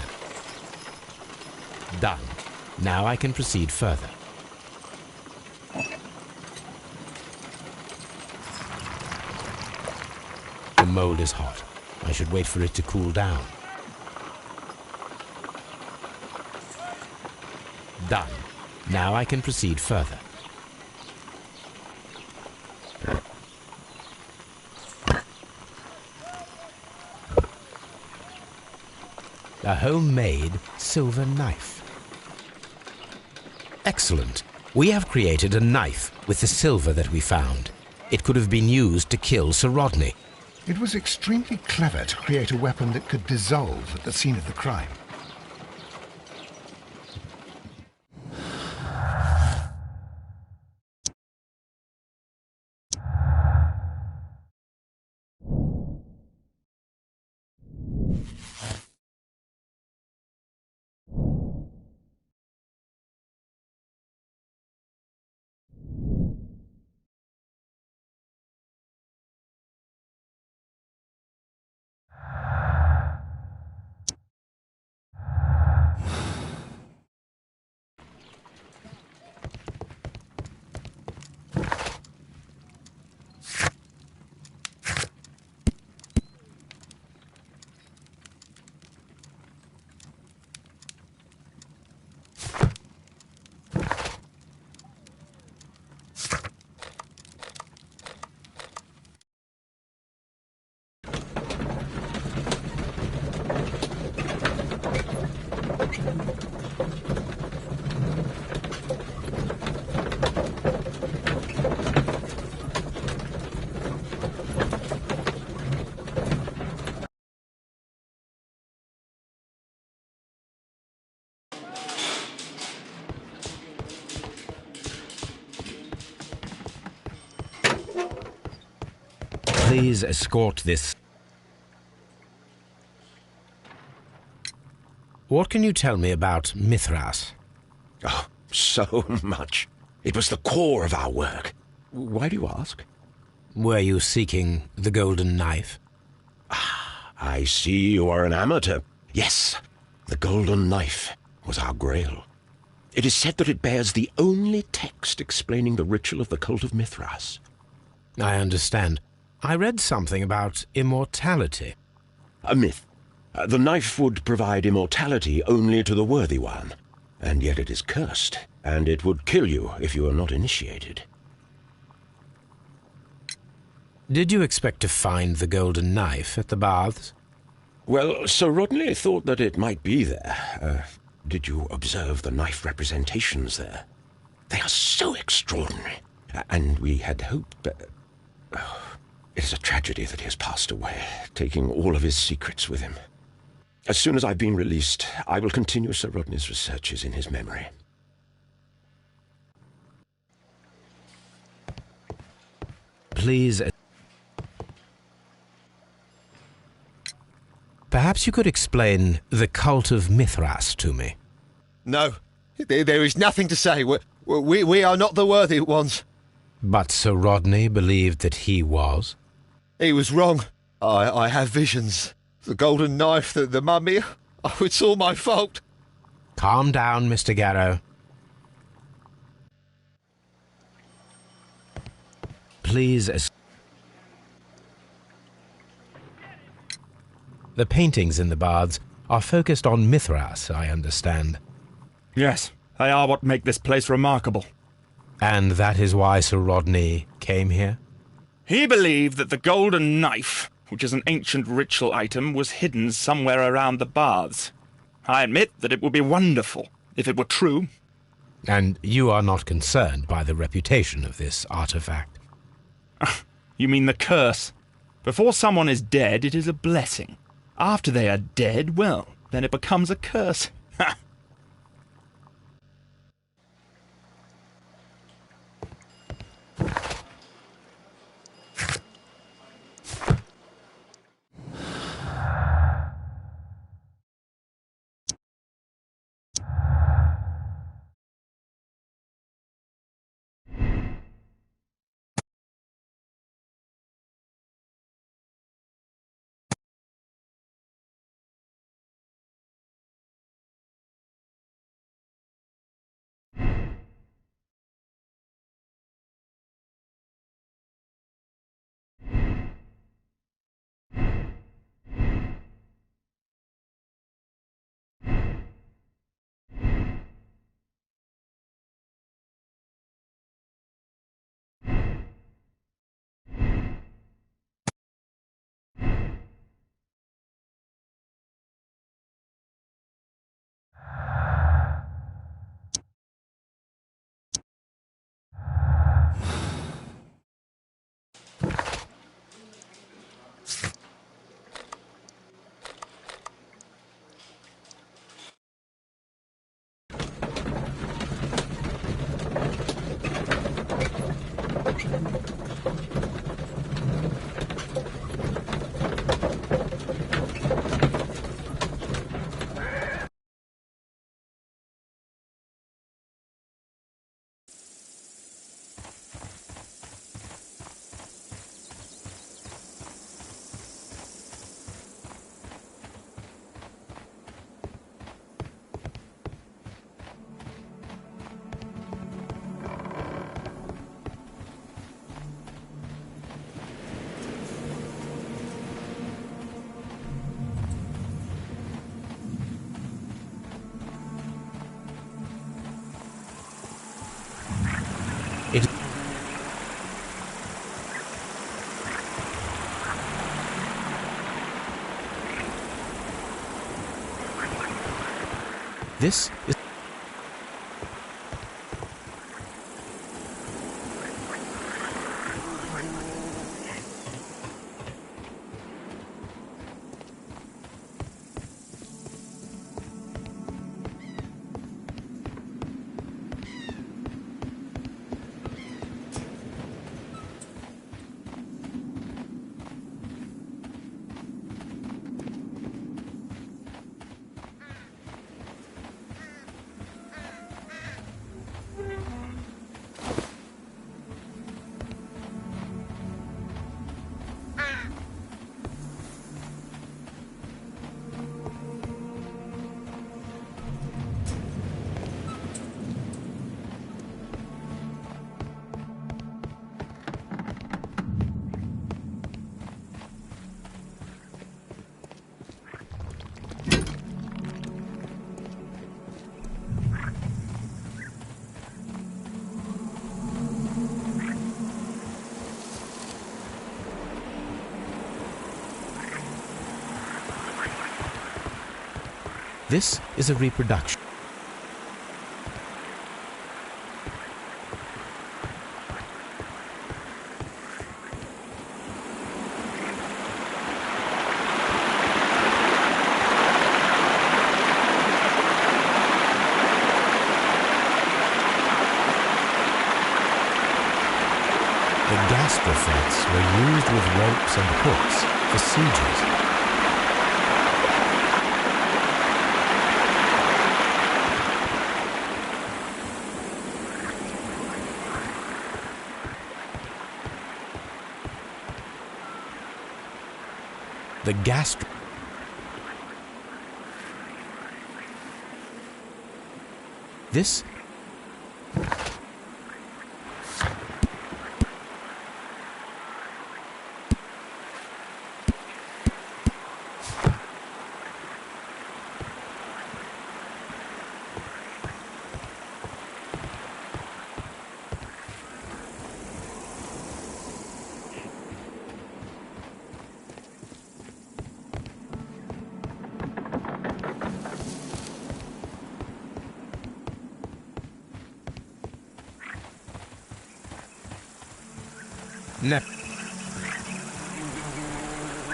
Done. Now I can proceed further. The mold is hot. I should wait for it to cool down. Done. Now I can proceed further. A homemade silver knife. Excellent. We have created a knife with the silver that we found. It could have been used to kill Sir Rodney. It was extremely clever to create a weapon that could dissolve at the scene of the crime. Please escort this. What can you tell me about Mithras? Oh, so much. It was the core of our work. Why do you ask? Were you seeking the golden knife? I see you are an amateur. Yes, the golden knife was our grail. It is said that it bears the only text explaining the ritual of the cult of Mithras. I understand. I read something about immortality. A myth. The knife would provide immortality only to the worthy one, and yet it is cursed, and it would kill you if you are not initiated. Did you expect to find the golden knife at the baths? Well, Sir Rodney thought that it might be there. Did you observe the knife representations there? They are so extraordinary, and we had hoped... It is a tragedy that he has passed away, taking all of his secrets with him. As soon as I've been released, I will continue Sir Rodney's researches in his memory. Please... Perhaps you could explain the cult of Mithras to me. No, there is nothing to say. We are not the worthy ones. But Sir Rodney believed that he was? He was wrong. I have visions. The golden knife, the mummy. Oh, it's all my fault. Calm down, Mr. Garrow. Please... The paintings in the baths are focused on Mithras, I understand. Yes, they are what make this place remarkable. And that is why Sir Rodney came here? He believed that the golden knife, which is an ancient ritual item, was hidden somewhere around the baths. I admit that it would be wonderful if it were true. And you are not concerned by the reputation of this artifact? You mean the curse? Before someone is dead, it is a blessing. After they are dead, well, then it becomes a curse. This is... This is a reproduction. The gastrofets were used with ropes and hooks for sieges. The gastro... This...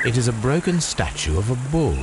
It is a broken statue of a bull.